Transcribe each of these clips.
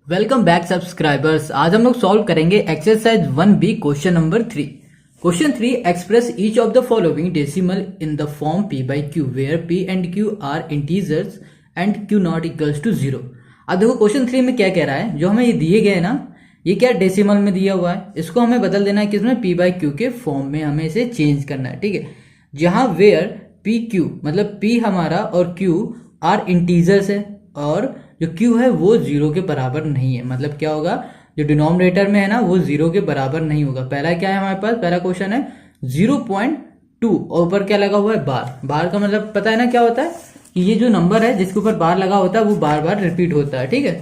Welcome back subscribers. आज हम लोग सॉल्व करेंगे exercise 1B question number 3। Question 3, express each of the following decimal in the form p by q where p and q are integers and q not equals to 0। अब देखो question 3 में क्या कह रहा है, जो हमें ये दिए गए ना, ये क्या डेसिमल में दिया हुआ है, इसको हमें बदल देना है किसमें, p by q के फॉर्म में हमें इसे चेंज करना है। ठीक है, जहां वेयर p q मतलब p हमारा और q आर इंटीजर्स है और जो q है वो 0 के बराबर नहीं है। मतलब क्या होगा, जो डिनोमिनेटर में है ना वो 0 के बराबर नहीं होगा। पहला क्या है हमारे पास, पहला क्वेश्चन है 0.2 और ऊपर क्या लगा हुआ है, बार। बार का मतलब पता है ना क्या होता है, कि ये जो नंबर है जिसके ऊपर बार लगा होता है वो बार बार रिपीट होता है। ठीक है,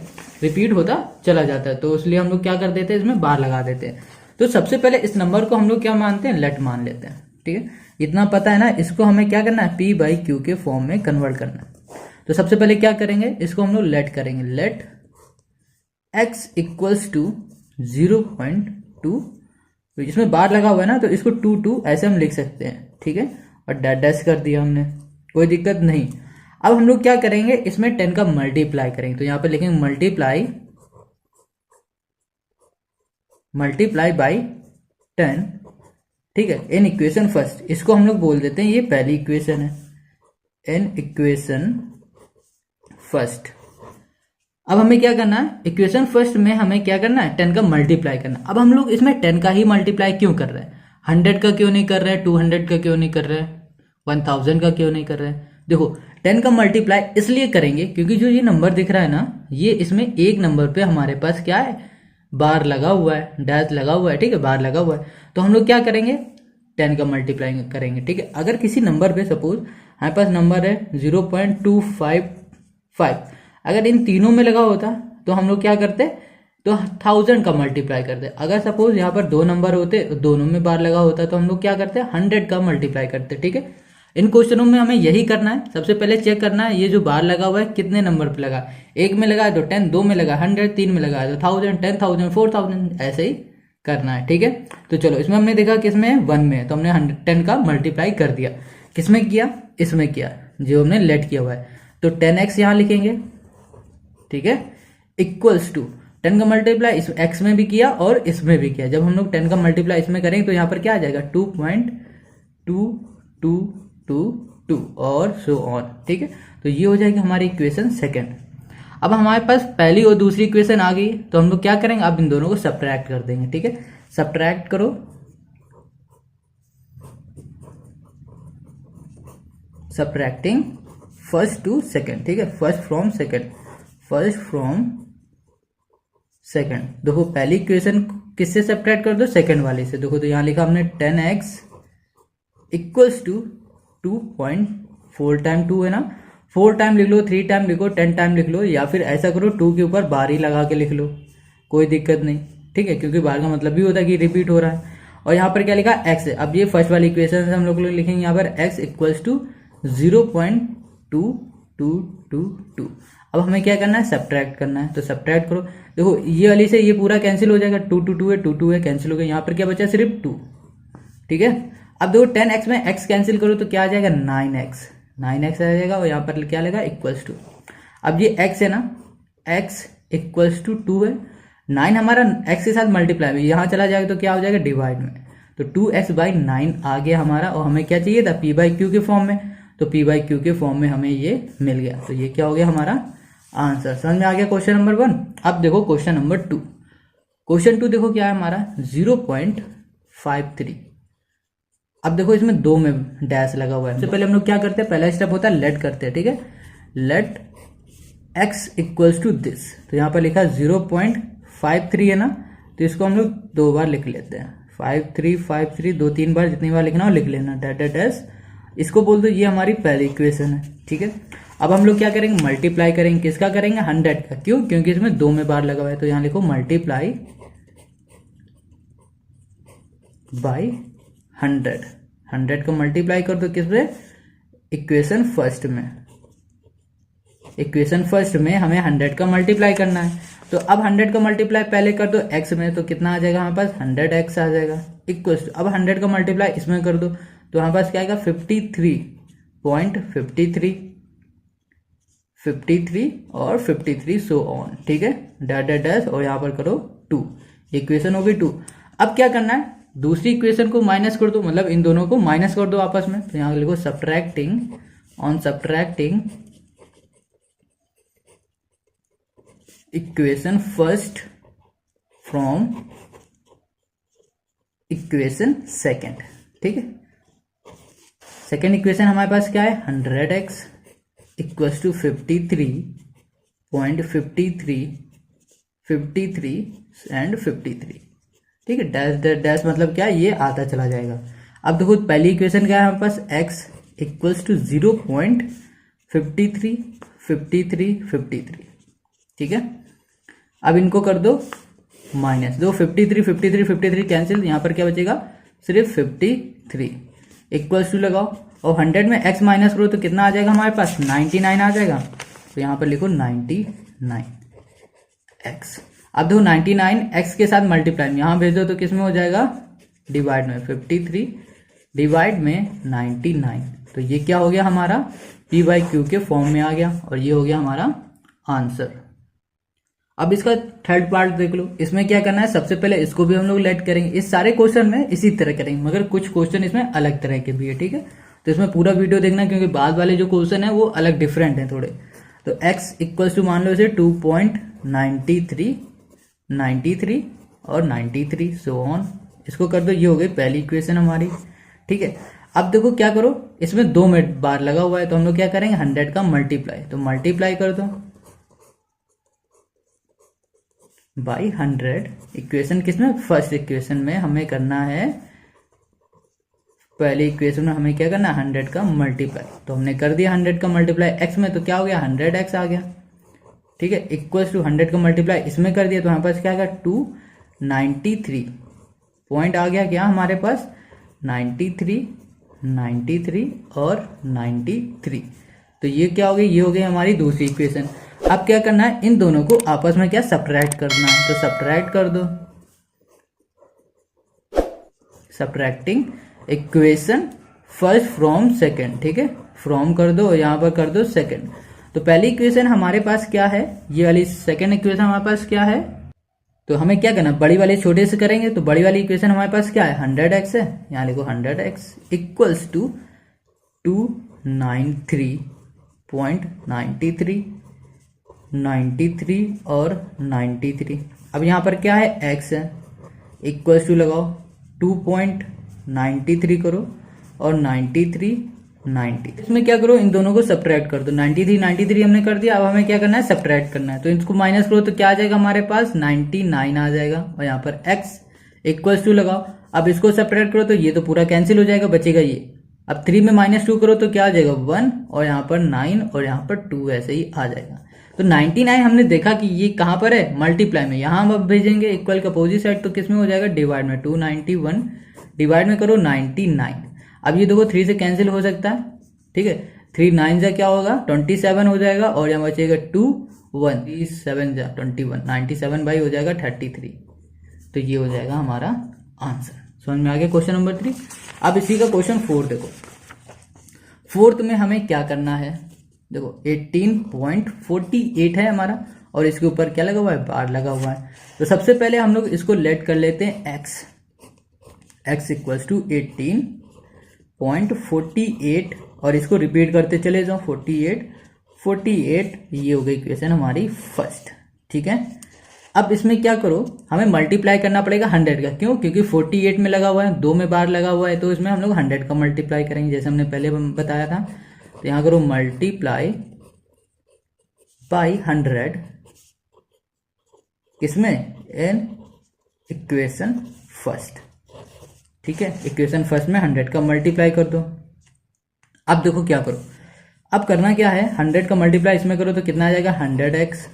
रिपीट होता चला जाता है, तो इसलिए हम लोग क्या कर देते हैं, इसमें बार लगा देते हैं। तो सबसे पहले इस नंबर को हम लोग क्या मानते हैं, लेट मान लेते हैं। ठीक है, इतना पता है ना, इसको हमें क्या करना है, p by q के फॉर्म में कन्वर्ट करना है। तो सबसे पहले क्या करेंगे, इसको हम लोग लेट करेंगे, लेट x इक्वल्स टू 0.2, तो इसमें बार लगा हुआ है ना, तो इसको 2 ऐसे हम लिख सकते हैं। ठीक है, और डैश कर दिया हमने, कोई दिक्कत नहीं। अब हम लोग क्या करेंगे, इसमें 10 का मल्टीप्लाई करेंगे, तो यहाँ पे लिखेंगे मल्टीप्लाई बाई 10। ठीक है, इन इक्वेशन फर्स्ट, इसको हम लोग बोल देते हैं, ये पहली इक्वेशन है, इन इक्वेशन फर्स्ट। अब हमें क्या करना है, इक्वेशन फर्स्ट में हमें क्या करना है, 10 का मल्टीप्लाई करना। अब हम लोग इसमें 10 का ही मल्टीप्लाई क्यों कर रहे हैं, 100 का क्यों नहीं कर रहे हैं, 200 का क्यों नहीं कर रहे हैं, 1000 का क्यों नहीं कर रहे हैं। देखो 10 का मल्टीप्लाई इसलिए करेंगे क्योंकि जो ये नंबर दिख रहा है ना, ये इसमें एक नंबर पे हमारे पास क्या है, बार लगा हुआ है, डैश लगा हुआ है। ठीक है, बार लगा हुआ है, तो हम लोग क्या करेंगे, 10 का मल्टीप्लाई करेंगे। ठीक है, अगर किसी नंबर पे सपोज हमारे पास नंबर है 0.255, अगर इन तीनों में लगा होता तो हम लोग क्या करते, तो 1000 का मल्टीप्लाई करते। अगर सपोज यहाँ पर दो नंबर होते, दोनों में बार लगा होता, तो हम लोग क्या करते, 100 का मल्टीप्लाई करते। ठीक है, इन क्वेश्चनों में हमें यही करना है। सबसे पहले चेक करना है ये जो बार लगा हुआ है कितने नंबर पे लगा, एक में लगा है तो 10, दो में लगा 100, तीन में लगा है तो 1000, 10,000, 4000, ऐसे ही करना है। ठीक है, तो चलो इसमें हमने देखा किसमें, 1 में, तो हमने 10 का मल्टीप्लाई कर दिया। किसमें किया, इसमें किया, जो हमने लेट किया हुआ है। तो 10x यहाँ लिखेंगे। ठीक है, इक्वल्स टू 10 का मल्टीप्लाई इस x में भी किया और इसमें भी किया। जब हम लोग 10 का मल्टीप्लाई इसमें करेंगे तो यहाँ पर क्या आ जाएगा, 2.2222 और सो ऑन। ठीक है, तो ये हो जाएगी हमारी इक्वेशन सेकेंड। अब हमारे पास पहली और दूसरी इक्वेशन आ गई, तो हम लोग क्या करेंगे, अब इन दोनों को सब्ट्रैक्ट कर देंगे। ठीक है, सब्ट्रैक्ट करो, सब्ट्रैक्टिंग फर्स्ट टू सेकेंड। ठीक है, first from second, first from second. देखो पहली इक्वेशन किससे सब्ट्रैक्ट कर दो, सेकेंड वाले से। देखो तो यहाँ लिखा हमने 10x इक्वल्स टू 2.4 टाइम 2 है ना, 4 टाइम लिख लो, 3 टाइम लिखो, 10 टाइम लिख लो, या फिर ऐसा करो 2 के ऊपर बार ही लगा के लिख लो, कोई दिक्कत नहीं। ठीक है, क्योंकि बार का मतलब भी होता है कि रिपीट हो रहा है। और यहाँ पर क्या लिखा, x है। अब ये फर्स्ट वाली इक्वेशन से हम लोग लिखेंगे यहाँ पर x इक्वल्स टू 0.2222। अब हमें क्या करना है, सब्ट्रैक्ट करना है, तो सब्ट्रैक्ट करो। देखो ये वाली से ये पूरा कैंसिल हो जाएगा, 2 है, 2 है, कैंसिल हो गया। यहाँ पर क्या बचा, सिर्फ 2। ठीक है, अब देखो 10x में x कैंसिल करो तो क्या आ जाएगा, 9x आ जाएगा, और यहाँ पर क्या लगा, इक्वल्स टू। अब ये x है ना, x इक्वल्स टू 2 है, 9 हमारा x के साथ मल्टीप्लाई में यहाँ चला जाएगा तो क्या हो जाएगा, डिवाइड में, तो 2x/9 आ गया हमारा। और हमें क्या चाहिए था, p by q के फॉर्म में, तो p by q के फॉर्म में हमें ये मिल गया। तो ये क्या हो गया हमारा आंसर। समझ में आ गया क्वेश्चन नंबर 1। अब देखो क्वेश्चन नंबर 2। क्वेश्चन 2 देखो क्या है हमारा, 0.53। अब देखो इसमें 2 में डैश लगा हुआ है। सबसे पहले हम लोग क्या करते हैं, पहला स्टेप होता है लेट करते हैं। ठीक है, let x equals to this, तो यहाँ पर लिखा 0.53 है ना, तो इसको हम लोग 2 बार लिख लेते हैं, 5353, 2-3 बार, जितनी बार लिखना हो लिख लेना, डैश। इसको बोल दो ये हमारी पहली इक्वेशन है। ठीक है, अब हम लोग क्या करेंगे, मल्टीप्लाई करेंगे, किसका करेंगे, 100 का। क्यों, क्योंकि इसमें 2 में बार लगा हुआ है, तो यहाँ लिखो मल्टीप्लाई बाई 100 को मल्टीप्लाई कर दो किस पे, इक्वेशन फर्स्ट में। इक्वेशन फर्स्ट में हमें 100 का मल्टीप्लाई करना है, तो अब 100 का मल्टीप्लाई पहले कर दो x में, तो कितना आ जाएगा हमारे पास, 100x आ जाएगा, इक्वल्स। अब 100 का मल्टीप्लाई इसमें कर दो, तो हमारे पास क्या आएगा, 53.53 और 53 सो ऑन। ठीक है, डैश डैश डैश और यहाँ पर करो 2, इक्वेशन हो गई 2। अब क्या करना है, दूसरी इक्वेशन को माइनस कर दो, मतलब इन दोनों को माइनस कर दो आपस में। तो यहाँ लिखो subtracting, on subtracting equation first from equation second. ठीक है, सेकेंड इक्वेशन हमारे पास क्या है, 100x इक्वल्स टू 53.53 एंड 53। ठीक है, डैश डैश डैश मतलब क्या, ये आता चला जाएगा। अब देखो पहली इक्वेशन क्या है हमारे पास, x इक्वल्स टू 0.53। ठीक है, अब इनको कर दो माइनस, दो 53 कैंसिल, यहाँ पर क्या बचेगा, सिर्फ 53 इक्वल्स टू लगाओ और 100 में x माइनस करो तो कितना आ जाएगा हमारे पास, 99 आ जाएगा। तो यहाँ पर लिखो 99x। अब देखो 99 x के साथ मल्टीप्लाई यहाँ भेज दो तो किस में हो जाएगा, डिवाइड में, 53 डिवाइड में 99। तो ये क्या हो गया हमारा, p/q के फॉर्म में आ गया और ये हो गया हमारा आंसर। अब इसका थर्ड पार्ट देख लो, इसमें क्या करना है, सबसे पहले इसको भी हम लोग लेट करेंगे। इस सारे क्वेश्चन में इसी तरह करेंगे, मगर कुछ क्वेश्चन इसमें अलग तरह के भी है। ठीक है, तो इसमें पूरा वीडियो देखना, क्योंकि बाद वाले जो क्वेश्चन है वो अलग डिफरेंट है थोड़े। तो x इक्वल्स टू मान लो इसे 2.93 और 93 सो ऑन, इसको कर दो। ये हो गई पहली इक्वेशन हमारी। ठीक है, अब देखो क्या करो, इसमें 2 बार लगा हुआ है तो हम लोग क्या करेंगे, 100 का मल्टीप्लाई, तो मल्टीप्लाई कर दो बाई 100। इक्वेशन किसमें, फर्स्ट इक्वेशन में हमें करना है, पहली इक्वेशन में हमें क्या करना है, 100 का मल्टीप्लाई। तो हमने कर दिया 100 का मल्टीप्लाई x में, तो क्या हो गया, 100x आ गया। ठीक है, इक्वल्स टू 100 का मल्टीप्लाई इसमें कर दिया तो हमारे पास क्या आ गया, 293 पॉइंट आ गया, क्या हमारे पास 93 और 93। तो ये क्या हो गई, ये हो गई हमारी दूसरी इक्वेशन। अब क्या करना है, इन दोनों को आपस में क्या सब्ट्रैक्ट करना है, तो सब्ट्रैक्ट कर दो, subtracting equation first from second. ठीक है, फ्रॉम कर दो और यहाँ पर कर दो सेकंड। तो पहली इक्वेशन हमारे पास क्या है, ये वाली सेकंड इक्वेशन हमारे पास क्या है, तो हमें क्या करना, बड़ी वाली छोटे से करेंगे। तो बड़ी वाली इक्वेशन हमारे पास क्या है, 100x है, यहाँ लिखो 100x इक्वल्स टू 293.93 और 93। अब यहाँ पर क्या है, x है, इक्वल्स टू लगाओ 2.93 करो और 93 90। इसमें क्या करो, इन दोनों को सब्ट्रैक्ट कर दो, 93 हमने कर दिया। अब हमें क्या करना है, सब्ट्रैक्ट करना है। तो इसको माइनस करो तो क्या आ जाएगा हमारे पास, 99 आ जाएगा और यहाँ पर x इक्वल्स टू लगाओ। अब इसको सब्ट्रैक्ट करो तो ये तो पूरा कैंसिल हो जाएगा, बचेगा ये। अब 3 में -2 करो तो क्या आ जाएगा, 1 और यहाँ पर 9 और यहाँ पर 2 ऐसे ही आ जाएगा। तो 99 हमने देखा कि ये कहाँ पर है, मल्टीप्लाई में। यहाँ हम अब भेजेंगे इक्वल का अपोजिट साइड, तो किस में हो जाएगा, डिवाइड में। 291 डिवाइड में करो 99। अब ये देखो 3 से कैंसिल हो सकता है। ठीक है, 3 9 से क्या होगा, 27 हो जाएगा और यहाँ बचेगा 2 1 3 7 21, 97 बाई हो जाएगा 33। तो ये हो जाएगा हमारा आंसर। समझ में आ गया क्वेश्चन नंबर 3। अब इसी का क्वेश्चन 4 देखो। फोर्थ में हमें क्या करना है, देखो 18.48 है हमारा और इसके ऊपर क्या लगा हुआ है, बार लगा हुआ है। तो सबसे पहले हम लोग इसको लेट कर लेते हैं x इक्वल्स टू 18.48 और इसको रिपीट करते चले जाओ, 48 ये हो गई इक्वेशन हमारी फर्स्ट। ठीक है, अब इसमें क्या करो, हमें मल्टीप्लाई करना पड़ेगा 100 का। क्यों, क्योंकि 48 में लगा हुआ है, 2 में बार लगा हुआ है, तो इसमें हम लोग 100 का मल्टीप्लाई करेंगे जैसे हमने पहले बताया था। तो यहाँ करो मल्टीप्लाई बाई 100 किसमें, इन इक्वेशन फर्स्ट। ठीक है, इक्वेशन फर्स्ट में 100 का मल्टीप्लाई कर दो। अब देखो क्या करो, अब करना क्या है, 100 का मल्टीप्लाई इसमें करो तो कितना आ जाएगा, 100x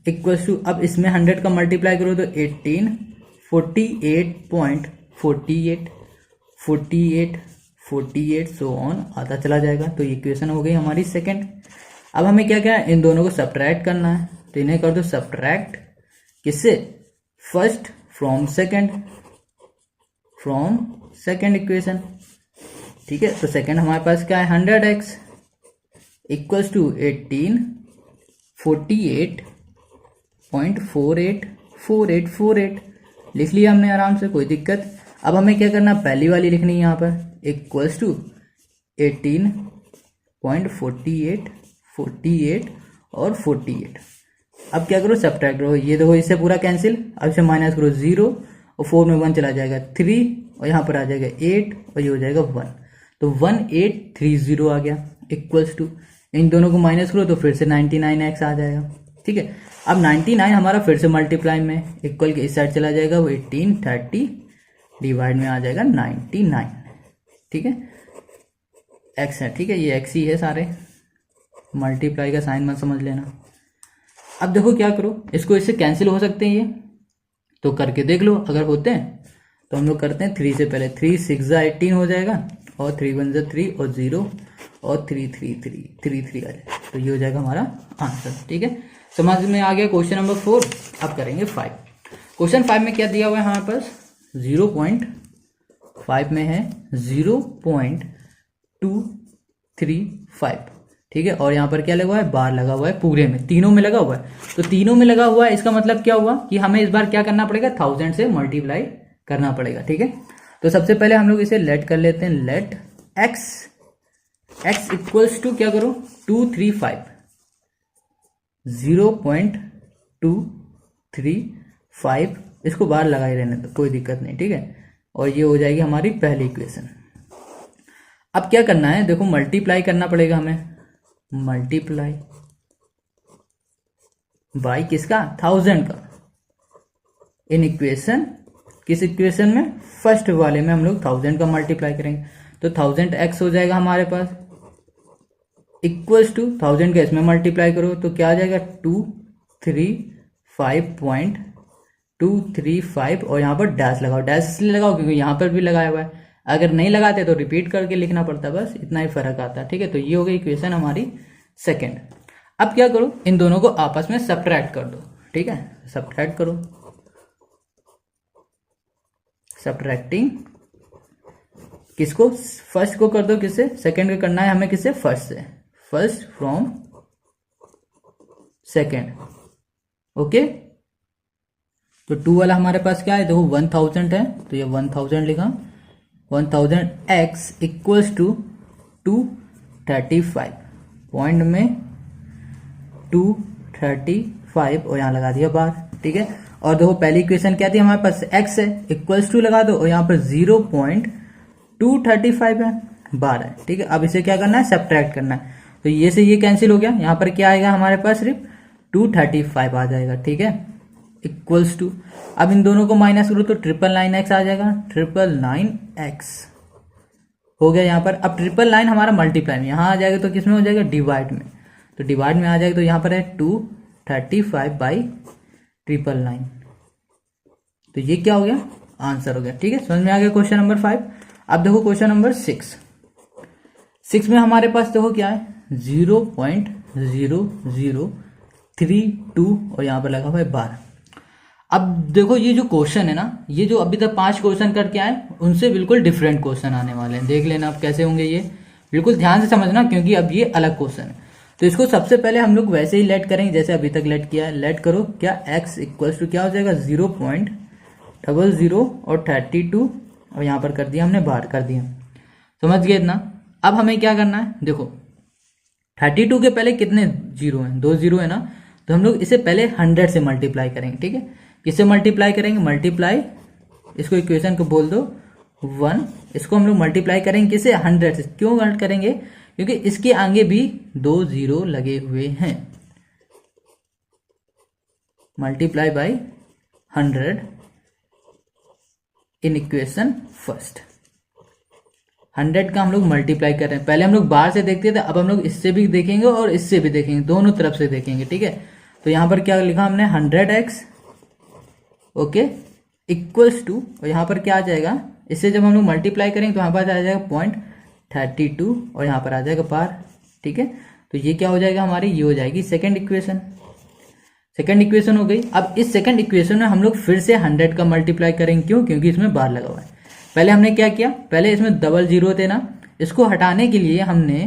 इक्वल्स टू, अब इसमें 100 का मल्टीप्लाई करो तो 18 48 सो ऑन आता चला जाएगा। तो ये इक्वेशन हो गई हमारी सेकंड। अब हमें क्या क्या, इन दोनों को सब्ट्रैक्ट करना है। तो इन्हें कर दो सब्ट्रैक्ट किससे, फर्स्ट फ्रॉम सेकंड इक्वेशन। ठीक है, तो सेकंड हमारे पास क्या है, 100x इक्वल्स टू 18 0.484848 लिख लिया हमने आराम से, कोई दिक्कत। अब हमें क्या करना, पहली वाली लिखनी है यहाँ पर, इक्वल्स टू 18.48 48 और 48। अब क्या करो, सब्ट्रैक्ट करो, ये देखो इससे पूरा कैंसिल, अब इसे माइनस करो 0 और 4 में 1 चला जाएगा 3 और यहाँ पर आ जाएगा 8 और ये हो जाएगा 1, तो 1830 आ गया। इक्वल्स टू, इन दोनों को माइनस करो तो फिर से 99x आ जाएगा, ठीक है। अब 99 हमारा फिर से मल्टीप्लाई में, इक्वल के इस साइड चला जाएगा, वो 1830 डिवाइड में आ जाएगा 99, ठीक है। x है, ठीक है, ये x ही है सारे, मल्टीप्लाई का साइन मत समझ लेना। अब देखो क्या करो, इसको इससे कैंसिल हो सकते हैं ये, तो करके देख लो, अगर होते हैं तो हम लोग करते हैं 3 से पहले, 3 6 18 हो जाएगा और 3 1 3 और 0 और 3 3 3 3 3 आ जाएगा, तो ये हो जाएगा हमारा आंसर, ठीक है। समझ में आ गया क्वेश्चन नंबर 4। अब करेंगे 5। क्वेश्चन 5 में क्या दिया हुआ है हमारे पास, 0.5 में है 0.235, ठीक है, और यहाँ पर क्या लगा हुआ है, बार लगा हुआ है, पूरे में तीनों में लगा हुआ है, तो तीनों में लगा हुआ है, इसका मतलब क्या हुआ कि हमें इस बार क्या करना पड़ेगा, 1000 से मल्टीप्लाई करना पड़ेगा, ठीक है। तो सबसे पहले हम लोग इसे लेट कर लेते हैं, लेट x इक्वल्स टू क्या करो, 235, 0.235, इसको बाहर लगाए रहने दो, कोई दिक्कत नहीं, ठीक है, और ये हो जाएगी हमारी पहली इक्वेशन। अब क्या करना है, देखो मल्टीप्लाई करना पड़ेगा हमें, मल्टीप्लाई बाई किसका, 1000 का, इन इक्वेशन, किस इक्वेशन में, फर्स्ट वाले में हम लोग 1000 का मल्टीप्लाई करेंगे, तो 1000x हो जाएगा हमारे पास, इक्वल्स टू 1000 का इसमें मल्टीप्लाई करो तो क्या आ जाएगा, 235.235 और यहाँ पर डैश लगाओ, डैश इसलिए लगाओ क्योंकि यहाँ पर भी लगाया हुआ है, अगर नहीं लगाते तो रिपीट करके लिखना पड़ता, बस इतना ही फर्क आता है, ठीक है। तो ये हो गई इक्वेशन हमारी सेकेंड। अब क्या करो, इन दोनों को आपस में सब्ट्रैक्ट कर दो, ठीक है, सब्ट्रैक्ट करो, सब्ट्रैक्टिंग किसको, फर्स्ट को कर दो, किससे, सेकेंड को करना है हमें, किससे, फर्स्ट से, फर्स्ट फ्रॉम सेकेंड, ओके। तो 2 वाला हमारे पास क्या है, देखो 1000 है, तो ये 1000 लिखा, 1000x इक्वल्स टू 235, पॉइंट में 235 और यहाँ लगा दिया बार, ठीक है। और देखो पहली इक्वेशन क्या थी हमारे पास, x है, इक्वल्स टू लगा दो और यहाँ पर 0.235 है, बार है, ठीक है। अब इसे क्या करना है, सब्ट्रैक्ट करना है, तो ये से ये कैंसिल हो गया, यहाँ पर क्या आएगा हमारे पास, सिर्फ 235 आ जाएगा, ठीक है, इक्वल्स टू, अब इन दोनों को माइनस करो तो 999x आ जाएगा, 999x हो गया यहाँ पर। अब 999 हमारा मल्टीप्लाई में, यहाँ आ जाएगा तो किस में हो जाएगा, डिवाइड में, तो डिवाइड में आ जाएगा, तो यहाँ पर है 235/999, तो ये क्या हो गया, आंसर हो गया, ठीक है। समझ में आ गया क्वेश्चन नंबर 5। अब देखो क्वेश्चन नंबर 6 में हमारे पास देखो क्या है, 0.0032 और यहाँ पर लगा हुआ है 12। अब देखो ये जो क्वेश्चन है ना, ये जो अभी तक 5 क्वेश्चन करके आए उनसे बिल्कुल डिफरेंट क्वेश्चन आने वाले हैं, देख लेना अब कैसे होंगे, ये बिल्कुल ध्यान से समझना क्योंकि अब ये अलग क्वेश्चन है। तो इसको सबसे पहले हम लोग वैसे ही लेट करेंगे जैसे अभी तक लेट किया है, लेट करो क्या, x इक्वल्स टू क्या हो जाएगा, 0.00 और 32 और यहाँ पर कर दिया हमने, बाहर कर दिया, समझ गए इतना। अब हमें क्या करना है, देखो 32 के पहले कितने जीरो हैं, 2 जीरो है ना, तो हम लोग इसे पहले 100 से मल्टीप्लाई करेंगे, ठीक है। किससे मल्टीप्लाई करेंगे, मल्टीप्लाई, इसको इक्वेशन को बोल दो 1, इसको हम लोग मल्टीप्लाई करेंगे किसे, 100 से। क्यों करेंगे, क्योंकि इसके आगे भी 2 जीरो लगे हुए हैं, multiply by 100 in equation first. 100 का हम लोग मल्टीप्लाई कर रहे हैं, पहले हम लोग बाहर से देखते थे, अब हम लोग इससे भी देखेंगे और इससे भी देखेंगे, दोनों तरफ से देखेंगे, ठीक है। तो यहाँ पर क्या लिखा हमने, 100x ओके इक्वल्स टू, और यहाँ पर क्या आ जाएगा, इससे जब हम लोग मल्टीप्लाई करेंगे तो यहाँ पर आ जाएगा 0.32 और यहाँ पर आ जाएगा बार, ठीक है। तो ये क्या हो जाएगा हमारी, ये हो जाएगी सेकंड इक्वेशन, सेकंड इक्वेशन हो गई। अब इस सेकंड इक्वेशन में हम लोग फिर से 100 का मल्टीप्लाई करेंगे, क्यों, क्योंकि इसमें बार लगा हुआ है। पहले हमने क्या किया, पहले इसमें डबल जीरो थे ना, इसको हटाने के लिए हमने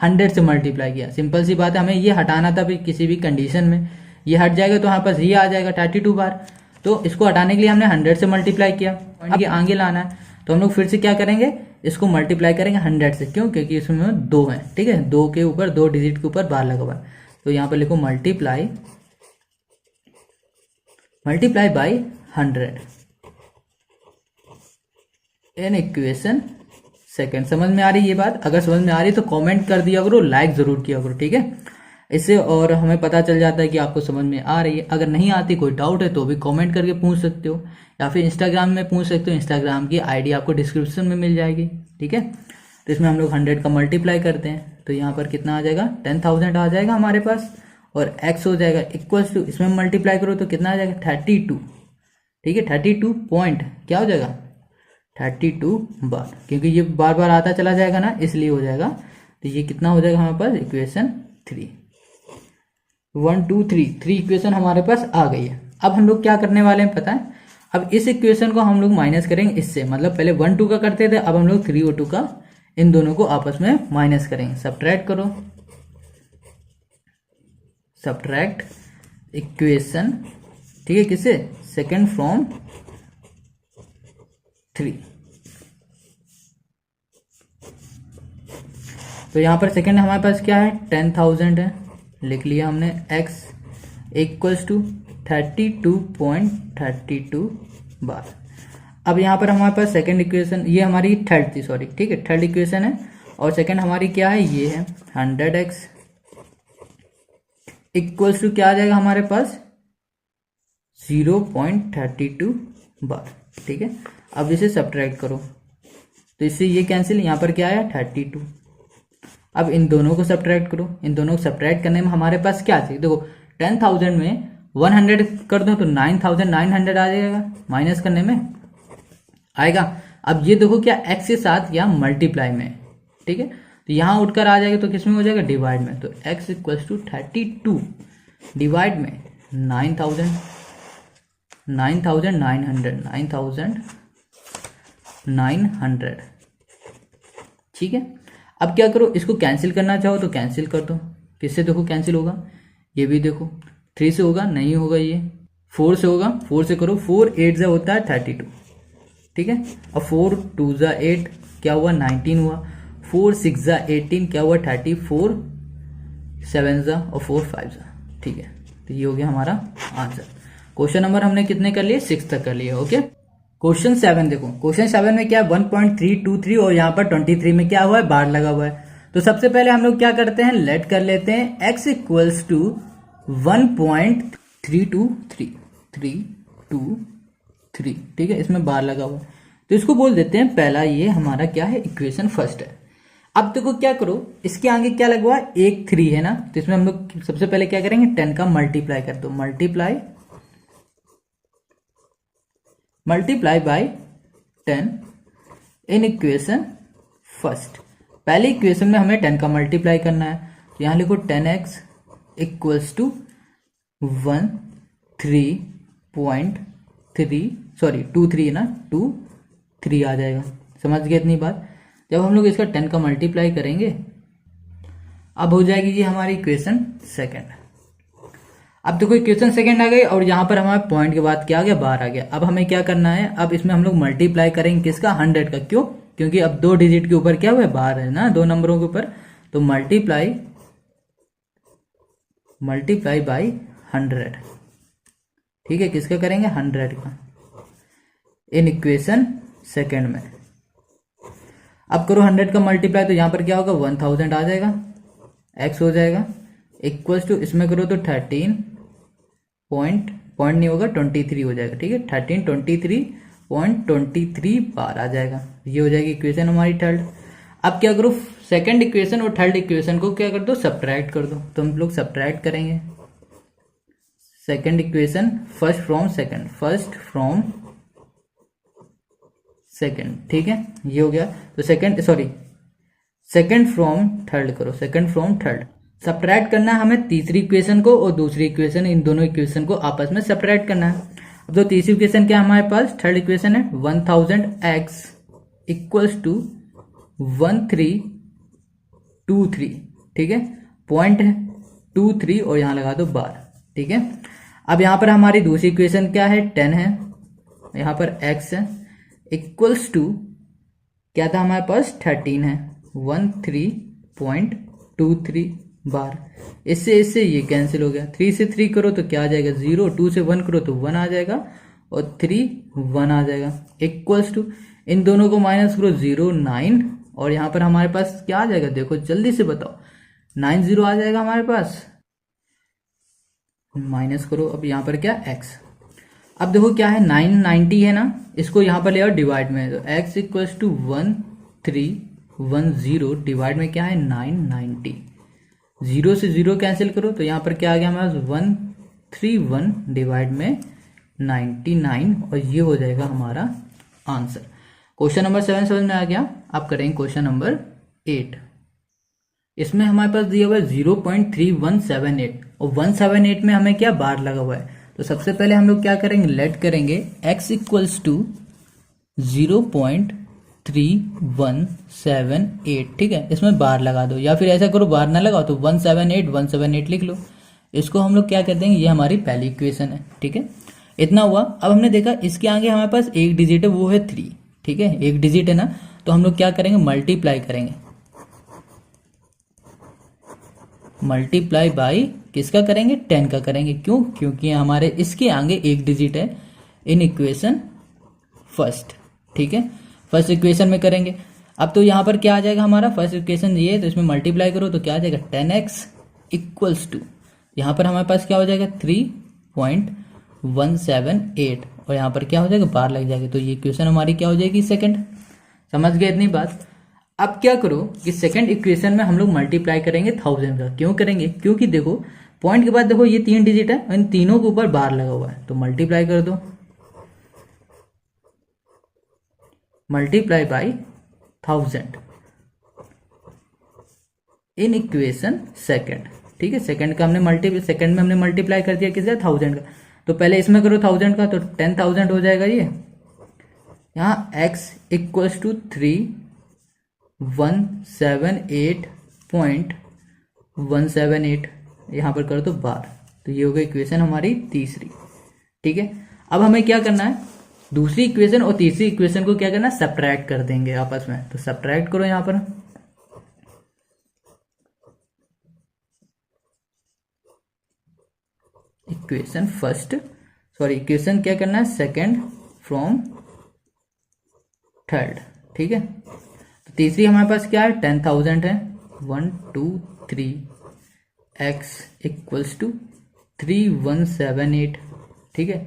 100 से मल्टीप्लाई किया, सिंपल सी बात है, हमें ये हटाना था भी किसी भी कंडीशन में, ये हट जाएगा तो हमारे पास ये आ जाएगा 32 बार। तो इसको हटाने के लिए हमने 100 से मल्टीप्लाई किया, पॉइंट के आगे लाना है तो हम लोग फिर से क्या करेंगे, इसको मल्टीप्लाई करेंगे 100 से। क्यों? क्योंकि इसमें 2 है, ठीक है, 2 के ऊपर 2 डिजिट के ऊपर बार लगा हुआ है। तो यहाँ पर लिखो multiply by 100 in equation second. समझ में आ रही है ये बात? अगर समझ में आ रही है तो कमेंट कर दिया करो, लाइक जरूर किया करो, ठीक है, इससे और हमें पता चल जाता है कि आपको समझ में आ रही है। अगर नहीं आती, कोई डाउट है तो भी कमेंट करके पूछ सकते हो, या फिर इंस्टाग्राम में पूछ सकते हो। इंस्टाग्राम की आईडी आपको डिस्क्रिप्शन में मिल जाएगी, ठीक है। तो इसमें हम लोग 100 का मल्टीप्लाई करते हैं तो यहाँ पर कितना आ जाएगा, 10,000 आ जाएगा हमारे पास, और x हो जाएगा इक्वल्स टू, इसमें मल्टीप्लाई करो तो कितना आ जाएगा, 32, ठीक है, 32 पॉइंट क्या हो जाएगा, 32 बार, क्योंकि ये बार बार आता चला जाएगा ना, इसलिए हो जाएगा। तो ये कितना हो जाएगा हमारे पास, इक्वेशन 3, 1 2 3 इक्वेशन हमारे पास आ गई है। अब हम लोग क्या करने वाले हैं पता है, अब इस इक्वेशन को हम लोग माइनस करेंगे इससे, मतलब पहले 1 2 का करते थे, अब हम लोग 3 और 2 का इन दोनों को आपस में माइनस करेंगे। सब्ट्रैक्ट करो, सब्ट्रैक्ट इक्वेशन, ठीक है, किससे, सेकंड फ्रॉम 3। तो यहां पर सेकंड हमारे पास क्या है, 10,000 है, लिख लिया हमने। x इक्वल्स टू 32.32 बार। अब यहाँ पर हमारे पास सेकंड इक्वेशन, ये हमारी थर्ड थी, सॉरी, ठीक है, थर्ड इक्वेशन है, और सेकंड हमारी क्या है, ये है 100x इक्वल्स टू क्या आ जाएगा हमारे पास, 0.32 बार, ठीक है। अब इसे सब्ट्रैक्ट करो तो इससे ये कैंसिल, यहाँ पर क्या आया, 32। अब इन दोनों को सब्ट्रैक्ट करो, इन दोनों को सब्ट्रैक्ट करने में हमारे पास क्या चाहिए, देखो 10,000 में 100 कर दो तो 9,900 आ जाएगा, माइनस करने में आएगा। अब ये देखो क्या x के साथ या मल्टीप्लाई में, ठीक है, तो यहां उठकर आ जाएगा तो किसमें हो जाएगा, डिवाइड में। तो x इक्वल्स टू 32 डिवाइड में 9,900, ठीक है। अब क्या करो, इसको कैंसिल करना चाहो तो कैंसिल कर दो, किससे देखो कैंसिल होगा, ये भी देखो 3 से होगा, नहीं होगा, ये 4 से होगा, 4 से करो, 4 8 जा होता है 32, ठीक है, और 4 2 जा 8 क्या हुआ, 19 हुआ, 4 6 जा 18 क्या हुआ, 30, 4 7 जा और 4 5 जा, ठीक है। तो ये हो गया हमारा आंसर। क्वेश्चन नंबर हमने कितने कर लिए, 6 तक कर लिए, ओके। क्वेश्चन 7 देखो, क्वेश्चन 7 में क्या है, 1.323 और यहाँ पर 23 में क्या हुआ है, बार लगा हुआ है। तो सबसे पहले हम लोग क्या करते हैं, लेट कर लेते हैं x इक्वल्स टू 1.323, ठीक है, इसमें बार लगा हुआ है तो इसको बोल देते हैं पहला, ये हमारा क्या है, इक्वेशन फर्स्ट है। अब देखो क्या करो, इसके आगे क्या लगा हुआ है, एक 3 है ना, तो इसमें हम लोग सबसे पहले क्या करेंगे, 10 का मल्टीप्लाई कर दो, multiply by 10 in equation first. पहले इक्वेशन में हमें 10 का मल्टीप्लाई करना है, तो यहां लिखो 10x इक्वल्स टू 23 ना, 23 आ जाएगा। समझ गए इतनी बात? जब हम लोग इसका 10 का मल्टीप्लाई करेंगे, अब हो जाएगी जी हमारी इक्वेशन सेकंड। अब देखो इक्वेशन सेकंड आ गई, और यहाँ पर हमारे पॉइंट के बाद क्या आ गया, बार आ गया। अब हमें क्या करना है, अब इसमें हम लोग मल्टीप्लाई करेंगे किसका, 100 का। क्यों? क्योंकि अब 2 डिजिट के ऊपर क्या हुआ है, बार है ना, 2 नंबरों के ऊपर। तो मल्टीप्लाई बाई 100, ठीक है, किसका करेंगे, 100 का, इन इक्वेशन सेकंड में। अब करो 100 का मल्टीप्लाई, तो यहाँ पर क्या होगा, 1000 आ जाएगा, x हो जाएगा इक्वल्स टू, इसमें करो तो 13 पॉइंट नहीं होगा, 23 हो जाएगा, ठीक है, 1323.23 बार आ जाएगा। ये हो जाएगी इक्वेशन हमारी थर्ड। अब क्या करो, सेकंड इक्वेशन और थर्ड इक्वेशन को क्या कर दो, सब्ट्रैक्ट कर दो। तो हम लोग सब्ट्रैक्ट करेंगे second equation first from second, ठीक है, ये हो गया। तो सेकंड फ्रॉम थर्ड करो, सेकंड फ्रॉम थर्ड। सब्ट्रैक्ट करना है हमें तीसरी इक्वेशन को और दूसरी इक्वेशन, इन दोनों इक्वेशन को आपस में सब्ट्रैक्ट करना है। अब तो तीसरी इक्वेशन क्या हमारे पास, थर्ड इक्वेशन है 1000x इक्वल्स टू 1323, ठीक है, पॉइंट है 23 और यहां लगा दो बार, ठीक है। अब यहाँ पर हमारी दूसरी इक्वेशन क्या है, 10 है, यहाँ पर x है, इक्वल्स टू क्या था हमारे पास, 13 है, 13.23 बार। इससे ये कैंसिल हो गया, 3 से 3 करो तो क्या आ जाएगा 0, 2 से 1 करो तो 1 आ जाएगा और 3 1 आ जाएगा, इक्वल्स टू इन दोनों को माइनस करो 0 9 और यहाँ पर हमारे पास क्या आ जाएगा, देखो जल्दी से बताओ, 90 आ जाएगा हमारे पास, माइनस करो अब यहाँ पर क्या x। अब देखो क्या है 990 है ना, इसको यहाँ पर ले आओ डिवाइड में, तो x इक्वल्स टू 1310 डिवाइड में क्या है 990, 0 से 0 कैंसिल करो तो यहाँ पर क्या आ गया हमारे पास 131 डिवाइड में 99 और ये हो जाएगा हमारा आंसर। क्वेश्चन नंबर 7 समझ में आ गया। आप करेंगे क्वेश्चन नंबर 8। इसमें हमारे पास दिया हुआ है 0.3178 और 178 में हमें क्या बार लगा हुआ है, तो सबसे पहले हम लोग क्या करेंगे, लेट करेंगे x इक्वल्स टू 0.3178, ठीक है, इसमें बार लगा दो या फिर ऐसा करो बार ना लगाओ तो 178 लिख लो। इसको हम लोग क्या कर देंगे, ये हमारी पहली इक्वेशन है, ठीक है, इतना हुआ। अब हमने देखा इसके आगे हमारे पास एक डिजिट है, वो है 3, ठीक है, एक डिजिट है ना, तो हम लोग क्या करेंगे मल्टीप्लाई करेंगे, मल्टीप्लाई बाई किसका करेंगे, 10 का करेंगे, क्यों, क्योंकि हमारे इसके आगे एक डिजिट है इन इक्वेशन फर्स्ट, ठीक है, फर्स्ट इक्वेशन में करेंगे। अब तो यहाँ पर क्या आ जाएगा हमारा, फर्स्ट इक्वेशन ये है तो इसमें मल्टीप्लाई करो तो क्या आ जाएगा 10x इक्वल्स टू, यहाँ पर हमारे पास क्या हो जाएगा 3.178 और यहाँ पर क्या हो जाएगा बार लग जाएगा, तो ये इक्वेशन हमारी क्या हो जाएगी सेकंड। समझ गए इतनी बात। अब क्या करो कि सेकंड इक्वेशन में हम लोग मल्टीप्लाई करेंगे 1000 का, क्यों करेंगे, क्योंकि देखो पॉइंट के बाद देखो ये 3 डिजिट है, इन तीनों के ऊपर बार लगा हुआ है, तो मल्टीप्लाई कर दो, multiply by 1000 in equation second, ठीक है, सेकंड में हमने मल्टीप्लाई कर दिया किसका 1000 का, तो पहले इसमें करो 1000 का तो 10,000 हो जाएगा ये। यहाँ x इक्वल्स टू 3,178.178 यहाँ पर करो तो बार, तो ये हो गई इक्वेशन हमारी तीसरी, ठीक है। अब हमें क्या करना है, दूसरी इक्वेशन और तीसरी इक्वेशन को क्या करना है, सब्ट्रैक्ट कर देंगे आपस में, तो सब्ट्रैक्ट करो यहाँ पर, इक्वेशन क्या करना है, सेकंड फ्रॉम थर्ड, ठीक है। तो तीसरी हमारे पास क्या है 10,000 है, 1 2 3 x इक्वल्स टू 3,178, ठीक है,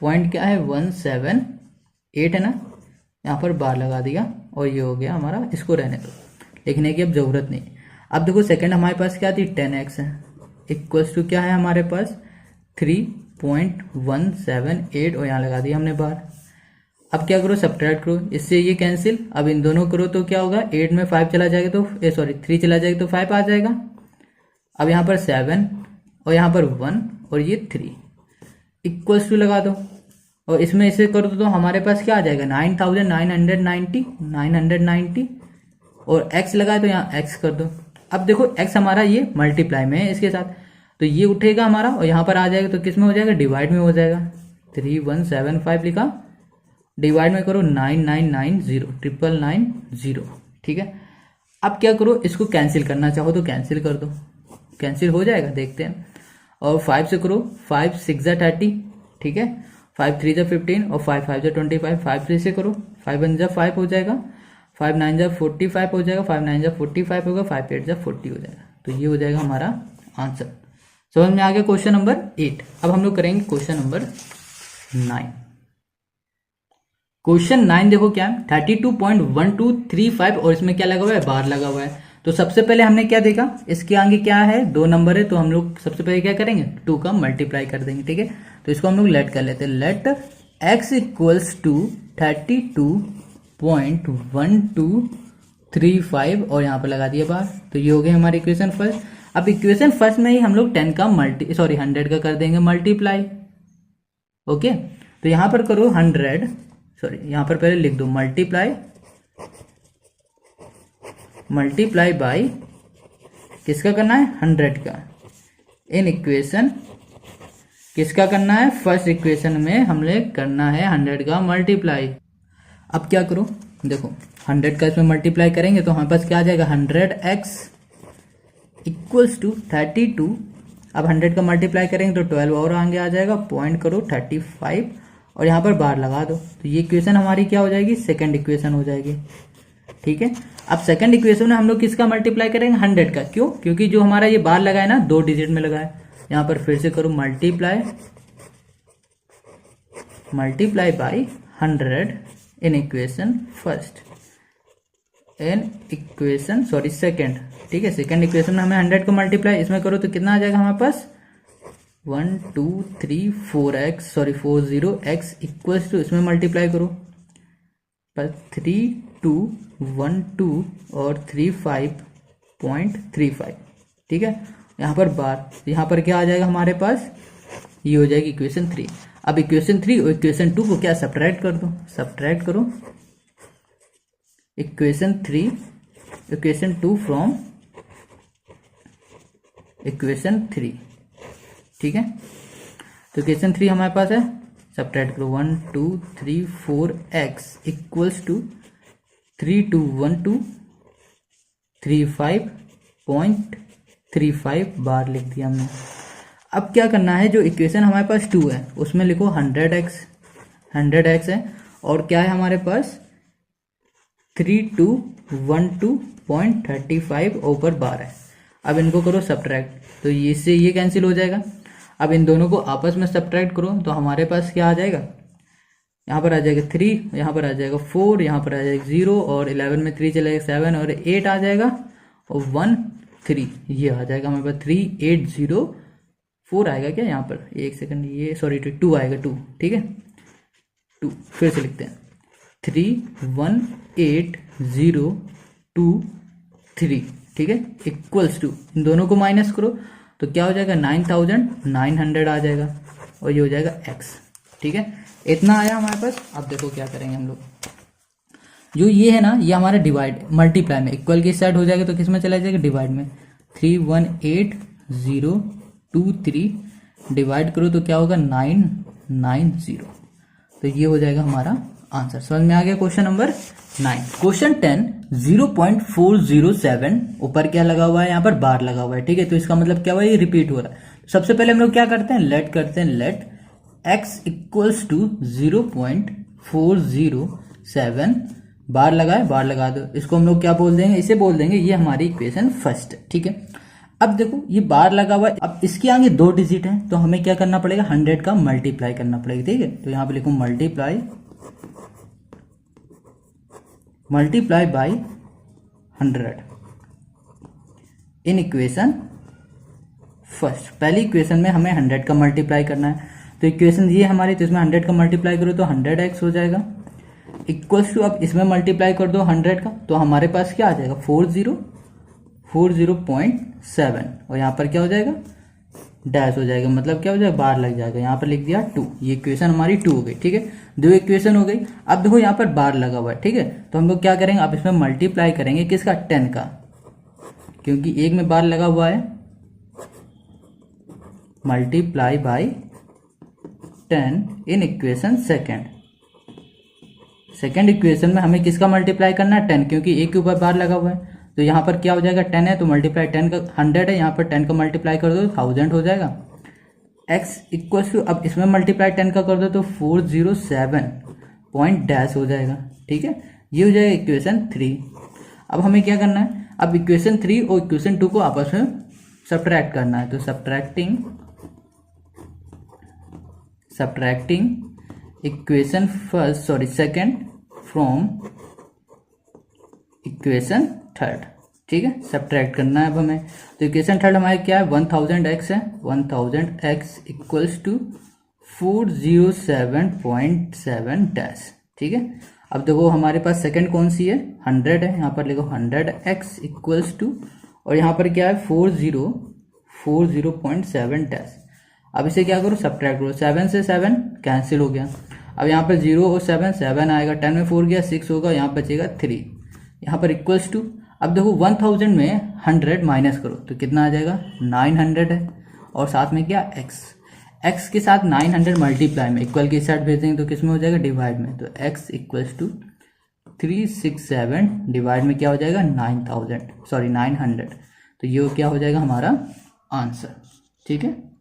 पॉइंट क्या है 178 है ना, यहाँ पर बार लगा दिया और ये हो गया हमारा, इसको रहने दो, लिखने की अब जरूरत नहीं। अब देखो सेकंड हमारे पास क्या थी 10x है, इक्वल्स टू क्या है हमारे पास 3.178 और यहाँ लगा दिया हमने बार। अब क्या करो सब्ट्रैक्ट करो, इससे ये कैंसिल, अब इन दोनों करो तो क्या होगा 8 में 5 चला जाएगा तो 3 चला जाएगा तो 5 आ जाएगा। अब यहाँ पर 7 और यहाँ पर 1 और ये 3 इक्वल्स टू लगा दो और इसमें इसे करो तो हमारे पास क्या आ जाएगा 9,990 और x लगाए तो यहाँ x कर दो। अब देखो x हमारा ये मल्टीप्लाई में है इसके साथ, तो ये उठेगा हमारा और यहाँ पर आ जाएगा तो किस में हो जाएगा, डिवाइड में हो जाएगा, 3175 लिखा, डिवाइड में करो 9990, ठीक है। अब क्या करो, इसको कैंसिल करना चाहो तो कैंसिल कर दो, कैंसिल हो जाएगा देखते हैं, और 5 से करो, 5 6 जा 30, ठीक है, 5 3 जा 15 और 5 5 जा 25, 5 3 से करो, 5 1 जा 5 हो जाएगा, 5 9 जा 45 हो जाएगा, 5 9 जा 45 होगा, 5 8 जा 40 हो जाएगा, तो ये हो जाएगा हमारा आंसर। समझ में आ गया क्वेश्चन नंबर 8। अब हम लोग करेंगे क्वेश्चन नंबर 9। क्वेश्चन 9 देखो क्या है 32.1235 और इसमें क्या लगा हुआ है, बार लगा हुआ है। तो सबसे पहले हमने क्या देखा, इसके आगे क्या है 2 नंबर है, तो हम लोग सबसे पहले क्या करेंगे 2 का मल्टीप्लाई कर देंगे, ठीक है। तो इसको हम लोग लेट कर लेते हैं, लेट x इक्वल्स टू 32.1235 और यहाँ पर लगा दिया बार, तो ये हो गई हमारी इक्वेशन फर्स्ट। अब इक्वेशन फर्स्ट में ही हम लोग 10 का 100 का कर देंगे मल्टीप्लाई, ओके। तो यहाँ पर करो 100, यहाँ पर पहले लिख दो मल्टीप्लाई बाई किसका करना है 100 का, इन इक्वेशन किसका करना है, फर्स्ट इक्वेशन में हमने करना है 100 का मल्टीप्लाई। अब क्या करो, देखो 100 का इसमें मल्टीप्लाई करेंगे तो हमारे पास क्या आ जाएगा 100x इक्वल्स टू 32। अब 100 का मल्टीप्लाई करेंगे तो 12 और आगे आ जाएगा, पॉइंट करो 35 और यहाँ पर बार लगा दो, तो ये इक्वेशन हमारी क्या हो जाएगी, सेकंड इक्वेशन हो जाएगी। ठीक है, अब सेकंड इक्वेशन में हम लोग किसका मल्टीप्लाई करेंगे 100 का, क्यों, क्योंकि जो हमारा ये बार लगा है ना 2 डिजिट में लगा है। यहाँ पर फिर से करो multiply by 100 in equation first, in equation sorry second. ठीक है, सेकंड इक्वेशन में हमें 100 को मल्टीप्लाई इसमें करो तो कितना आ जाएगा हमारे पास 40x इक्वल्स टू, इसमें मल्टीप्लाई करो पर 3212 और 35.35। ठीक है, यहाँ पर बार, यहाँ पर क्या आ जाएगा हमारे पास, ये हो जाएगी इक्वेशन 3। अब इक्वेशन 3 और इक्वेशन 2 को क्या सब्ट्रैक्ट कर दो, सब्ट्रैक्ट करो इक्वेशन 3 इक्वेशन 2 फ्रॉम इक्वेशन 3। ठीक है, तो इक्वेशन 3 हमारे पास है, सब्ट्रैक्ट करो 1 2 3 4x इक्वल्स टू 3212 35.35 बार लिख दिया हमने। अब क्या करना है, जो इक्वेशन हमारे पास 2 है उसमें लिखो 100x है और क्या है हमारे पास 3212.35 ऊपर बार है। अब इनको करो सब्ट्रैक्ट, तो ये से ये कैंसिल हो जाएगा। अब इन दोनों को आपस में सब्ट्रैक्ट करो तो हमारे पास क्या आ जाएगा, यहाँ पर आ जाएगा 3, यहाँ पर आ जाएगा 4, यहाँ पर आ जाएगा 0 और 11 में 3 चलेगा 7 और 8 आ जाएगा और 1 3, ये आ जाएगा हमारे पास 3804 आएगा क्या, यहाँ पर एक सेकंड, ये सॉरी 2 आएगा 2। ठीक है, 2 फिर से लिखते हैं 318023। ठीक है, इक्वल्स टू, इन दोनों को माइनस करो तो क्या हो जाएगा 9900 आ जाएगा और ये हो जाएगा x। ठीक है, इतना आया हमारे पास। अब देखो क्या करेंगे हम लोग, जो ये है ना ये हमारा डिवाइड मल्टीप्लाई में इक्वल के साइड हो जाएगा तो किस में चला जाएगा, डिवाइड में। 318023 डिवाइड करो तो क्या होगा 990, तो ये हो जाएगा हमारा आंसर। समझ में आ गया क्वेश्चन नंबर 9। क्वेश्चन 10 0.407 ऊपर क्या लगा हुआ है, यहाँ पर बार लगा हुआ है। ठीक है, तो इसका मतलब क्या हुआ, ये रिपीट हो रहा है। सबसे पहले हम लोग क्या करते हैं, लेट करते हैं, लेट x इक्वल्स टू 0.407 बार लगाए, बार लगा दो, इसको हम लोग क्या बोल देंगे, इसे बोल देंगे ये हमारी इक्वेशन फर्स्ट है। ठीक है, अब देखो ये बार लगा हुआ है, अब इसके आगे 2 डिजिट है तो हमें क्या करना पड़ेगा 100 का मल्टीप्लाई करना पड़ेगा। ठीक है, तो यहाँ पे लिखूं multiply by 100 in equation first. पहली इक्वेशन में हमें 100 का मल्टीप्लाई करना है, तो इक्वेशन ये हमारी, तो इसमें 100 का मल्टीप्लाई करो तो 100x हो जाएगा इक्वल्स टू, अब इसमें मल्टीप्लाई कर दो 100 का तो हमारे पास क्या आ जाएगा 40.7 और यहाँ पर क्या हो जाएगा डैश हो जाएगा, मतलब क्या हो जाएगा बार लग जाएगा, यहाँ पर लिख दिया 2। ये इक्वेशन हमारी 2 हो गई। ठीक है, 2 इक्वेशन हो गई। अब देखो यहाँ पर बार लगा हुआ है। ठीक है, तो हम लोग क्या करेंगे, अब इसमें मल्टीप्लाई करेंगे किसका 10 का, क्योंकि एक में बार लगा हुआ है, multiply by 10 in equation second equation में हमें किसका मल्टीप्लाई करना है 10, क्योंकि एक के ऊपर बार लगा हुआ है। तो यहाँ पर क्या हो जाएगा 10 है तो मल्टीप्लाई 10 का 100 है, यहाँ पर 10 का मल्टीप्लाई कर दो 1000 हो जाएगा। x इक्वल्स टू, अब इसमें मल्टीप्लाई 10 का कर दो तो 407 पॉइंट डैश हो जाएगा। ठीक है, ये हो जाएगा इक्वेशन 3। अब हमें क्या करना है, अब इक्वेशन 3 और इक्वेशन 2 को आपस में सब्ट्रैक्ट करना है, तो subtracting equation first sorry second from equation third. ठीक है, सब्ट्रैक्ट करना है अब हमें, तो इक्वेशन थर्ड हमारे क्या है 1000x है, 1000x इक्वल्स टू 407.7 डैश। ठीक है, अब देखो हमारे पास सेकंड कौन सी है 100 है, यहाँ पर लिखो 100x इक्वल्स टू, और यहाँ पर क्या है 40.7 डैश। अब इसे क्या करो सब्ट्रैक्ट करो, 7 से 7 कैंसिल हो गया। अब यहाँ पर 0 और 7 आएगा, 10 में 4 गया 6 होगा, यहाँ बचेगा 3, यहाँ पर इक्वल्स टू। अब देखो 1000 में 100 माइनस करो तो कितना आ जाएगा 900 है, और साथ में क्या x x के साथ 900 मल्टीप्लाई में, इक्वल के साथ भेजेंगे तो किस में हो जाएगा, डिवाइड में। तो x इक्वल्स टू 367 डिवाइड में क्या हो जाएगा 900। तो ये क्या हो जाएगा हमारा आंसर। ठीक है।